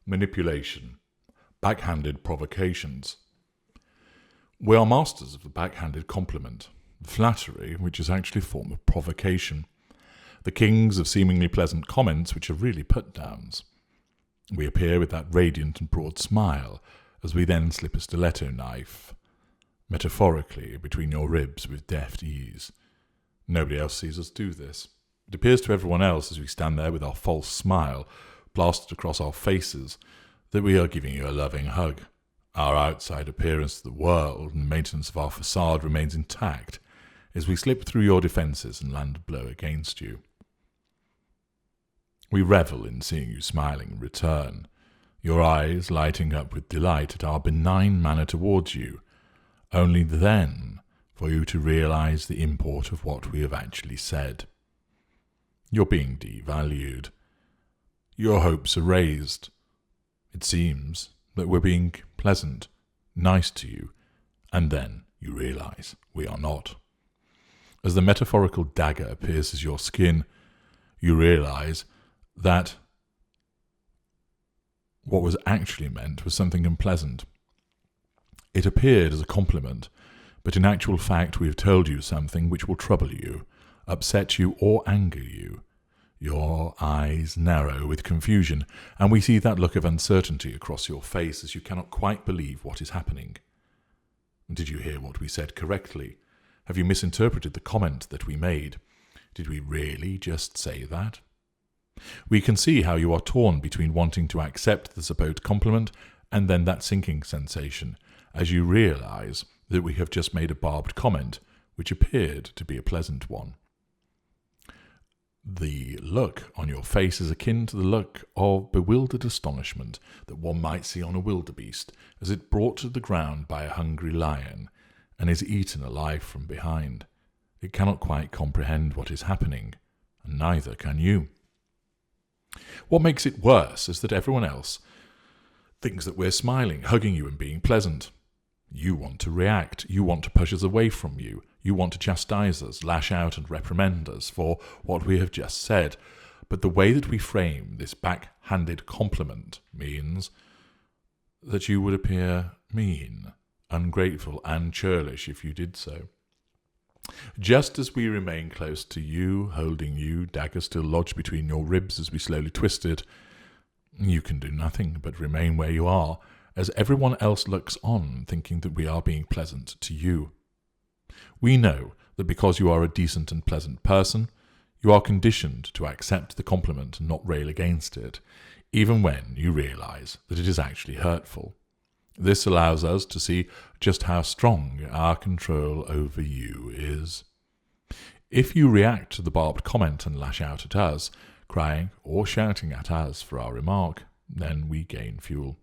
manipulation, backhanded provocations. We are masters of the backhanded compliment, flattery, which is actually a form of provocation, the kings of seemingly pleasant comments, which are really put-downs. We appear with that radiant and broad smile, as we then slip a stiletto knife, metaphorically, between your ribs with deft ease. Nobody else sees us do this. It appears to everyone else, as we stand there with our false smile plastered across our faces, that we are giving you a loving hug. Our outside appearance to the world and maintenance of our facade remains intact as we slip through your defences and land a blow against you. We revel in seeing you smiling in return, your eyes lighting up with delight at our benign manner towards you, only then for you to realise the import of what we have actually said. You're being devalued. Your hopes are raised. It seems that we're being pleasant, nice to you, and then you realise we are not. As the metaphorical dagger pierces your skin, you realise that what was actually meant was something unpleasant. It appeared as a compliment, but in actual fact we have told you something which will trouble you, upset you, or anger you. Your eyes narrow with confusion, and we see that look of uncertainty across your face as you cannot quite believe what is happening. Did you hear what we said correctly? Have you misinterpreted the comment that we made? Did we really just say that? We can see how you are torn between wanting to accept the supposed compliment and then that sinking sensation, as you realise that we have just made a barbed comment which appeared to be a pleasant one. The look on your face is akin to the look of bewildered astonishment that one might see on a wildebeest as it brought to the ground by a hungry lion and is eaten alive from behind. It cannot quite comprehend what is happening, and neither can you. What makes it worse is that everyone else thinks that we're smiling, hugging you and being pleasant. You want to react. You want to push us away from you. You want to chastise us, lash out and reprimand us for what we have just said. But the way that we frame this backhanded compliment means that you would appear mean, ungrateful and churlish if you did so. Just as we remain close to you, holding you, dagger still lodged between your ribs as we slowly twist it, you can do nothing but remain where you are, as everyone else looks on, thinking that we are being pleasant to you. We know that because you are a decent and pleasant person, you are conditioned to accept the compliment and not rail against it, even when you realise that it is actually hurtful. This allows us to see just how strong our control over you is. If you react to the barbed comment and lash out at us, crying or shouting at us for our remark, then we gain fuel.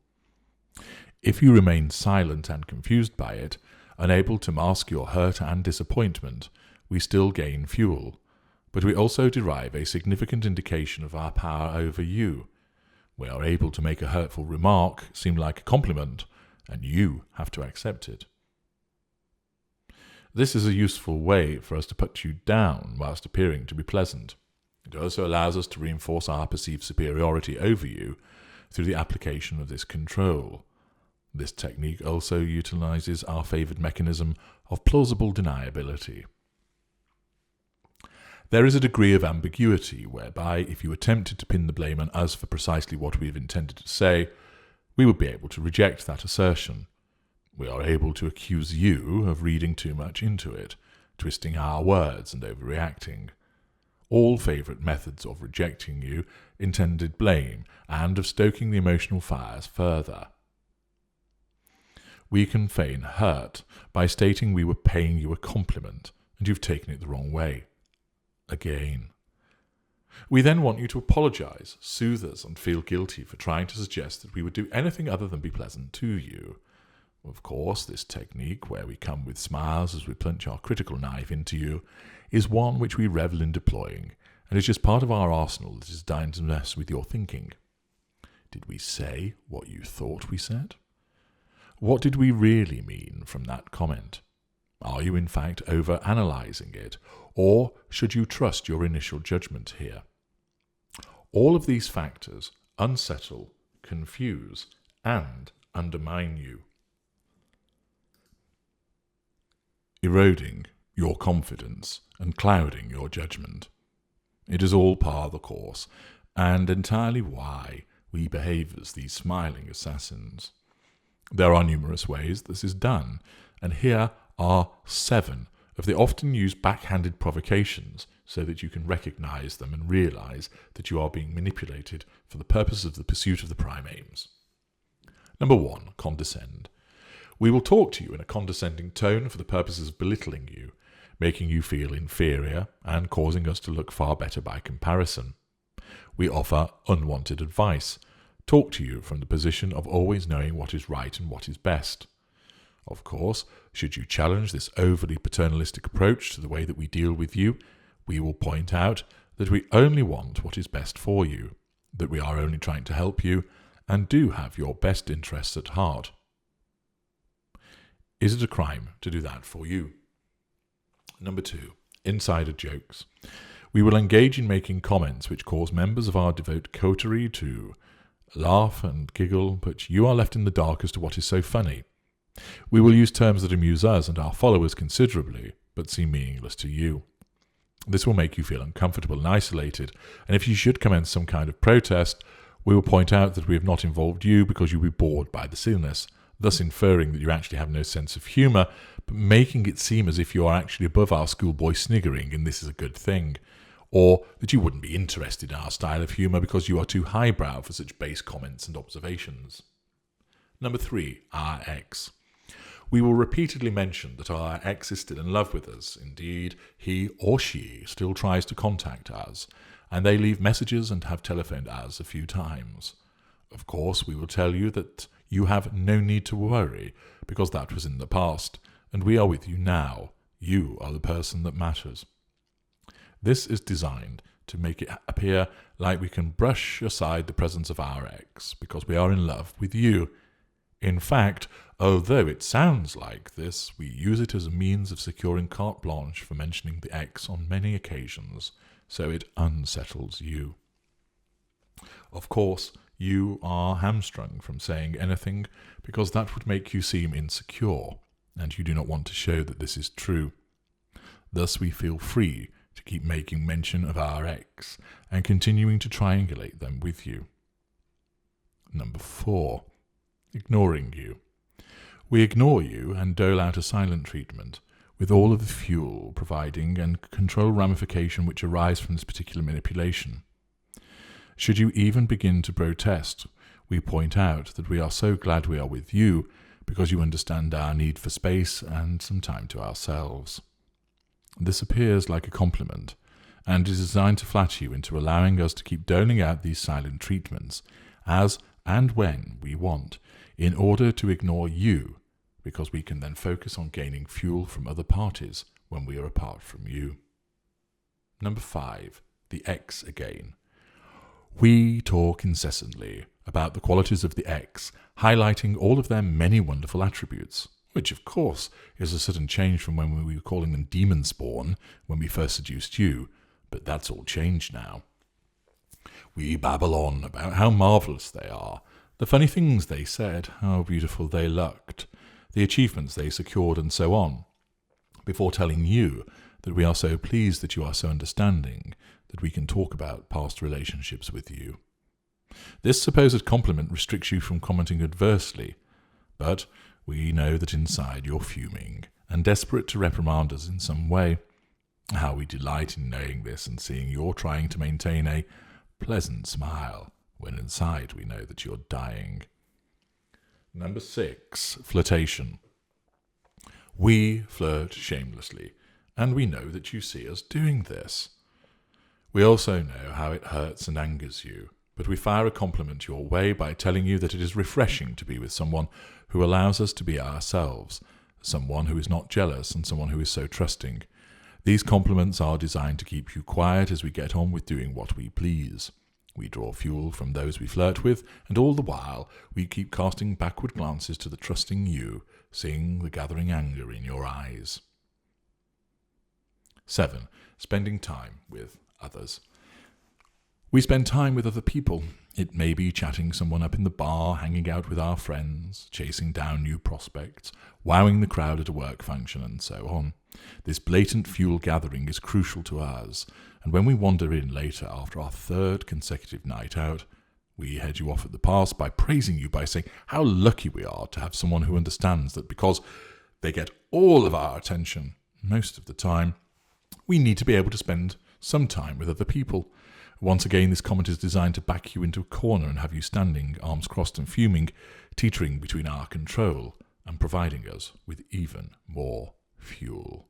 If you remain silent and confused by it, unable to mask your hurt and disappointment, we still gain fuel, but we also derive a significant indication of our power over you. We are able to make a hurtful remark seem like a compliment, and you have to accept it. This is a useful way for us to put you down whilst appearing to be pleasant. It also allows us to reinforce our perceived superiority over you through the application of this control. This technique also utilizes our favoured mechanism of plausible deniability. There is a degree of ambiguity whereby, if you attempted to pin the blame on us for precisely what we have intended to say, we would be able to reject that assertion. We are able to accuse you of reading too much into it, twisting our words and overreacting. All favourite methods of rejecting you intended blame and of stoking the emotional fires further. We can feign hurt by stating we were paying you a compliment and you've taken it the wrong way. Again. We then want you to apologise, soothe us, and feel guilty for trying to suggest that we would do anything other than be pleasant to you. Of course, this technique, where we come with smiles as we plunge our critical knife into you, is one which we revel in deploying, and is just part of our arsenal that is designed to mess with your thinking. Did we say what you thought we said? What did we really mean from that comment? Are you in fact over-analysing it, or should you trust your initial judgment here? All of these factors unsettle, confuse, and undermine you, eroding your confidence and clouding your judgment. It is all par of the course, and entirely why we behave as these smiling assassins. There are numerous ways this is done, and here are 7 of the often used backhanded provocations so that you can recognize them and realize that you are being manipulated for the purpose of the pursuit of the prime aims. Number 1, condescend. We will talk to you in a condescending tone for the purposes of belittling you, making you feel inferior and causing us to look far better by comparison. We offer unwanted advice, talk to you from the position of always knowing what is right and what is best. Of course, should you challenge this overly paternalistic approach to the way that we deal with you, we will point out that we only want what is best for you, that we are only trying to help you, and do have your best interests at heart. Is it a crime to do that for you? Number 2, insider jokes. We will engage in making comments which cause members of our devout coterie to laugh and giggle, but you are left in the dark as to what is so funny. We will use terms that amuse us and our followers considerably, but seem meaningless to you. This will make you feel uncomfortable and isolated, and if you should commence some kind of protest, we will point out that we have not involved you because you will be bored by the silliness, thus inferring that you actually have no sense of humour, but making it seem as if you are actually above our schoolboy sniggering and this is a good thing, or that you wouldn't be interested in our style of humour because you are too highbrow for such base comments and observations. Number 3, our ex. We will repeatedly mention that our ex is still in love with us. Indeed, he or she still tries to contact us, and they leave messages and have telephoned us a few times. Of course, we will tell you that you have no need to worry, because that was in the past, and we are with you now. You are the person that matters. This is designed to make it appear like we can brush aside the presence of our ex, because we are in love with you. In fact, although it sounds like this, we use it as a means of securing carte blanche for mentioning the ex on many occasions, so it unsettles you. Of course, you are hamstrung from saying anything because that would make you seem insecure, and you do not want to show that this is true. Thus we feel free to keep making mention of our ex and continuing to triangulate them with you. Number 4, ignoring you. We ignore you and dole out a silent treatment, with all of the fuel providing and control ramification which arise from this particular manipulation. Should you even begin to protest, we point out that we are so glad we are with you because you understand our need for space and some time to ourselves. This appears like a compliment, and is designed to flatter you into allowing us to keep doling out these silent treatments, as and when we want, in order to ignore you, because we can then focus on gaining fuel from other parties when we are apart from you. Number 5, the ex again. We talk incessantly about the qualities of the ex, highlighting all of their many wonderful attributes, which of course is a sudden change from when we were calling them demon spawn when we first seduced you, but that's all changed now. We babble on about how marvellous they are, the funny things they said, how beautiful they looked, the achievements they secured, and so on, before telling you that we are so pleased that you are so understanding that we can talk about past relationships with you. This supposed compliment restricts you from commenting adversely, but we know that inside you're fuming and desperate to reprimand us in some way. How we delight in knowing this and seeing you're trying to maintain a pleasant smile when inside we know that you're dying. Number 6, flirtation. We flirt shamelessly, and we know that you see us doing this. We also know how it hurts and angers you, but we fire a compliment your way by telling you that it is refreshing to be with someone who allows us to be ourselves, someone who is not jealous and someone who is so trusting. These compliments are designed to keep you quiet as we get on with doing what we please. We draw fuel from those we flirt with, and all the while we keep casting backward glances to the trusting you, seeing the gathering anger in your eyes. 7. Spending time with others. We spend time with other people. It may be chatting someone up in the bar, hanging out with our friends, chasing down new prospects, wowing the crowd at a work function, and so on. This blatant fuel gathering is crucial to us, and when we wander in later after our third consecutive night out, we head you off at the pass by praising you, by saying how lucky we are to have someone who understands that because they get all of our attention most of the time, we need to be able to spend some time with other people. Once again, this comment is designed to back you into a corner and have you standing, arms crossed and fuming, teetering between our control and providing us with even more fuel.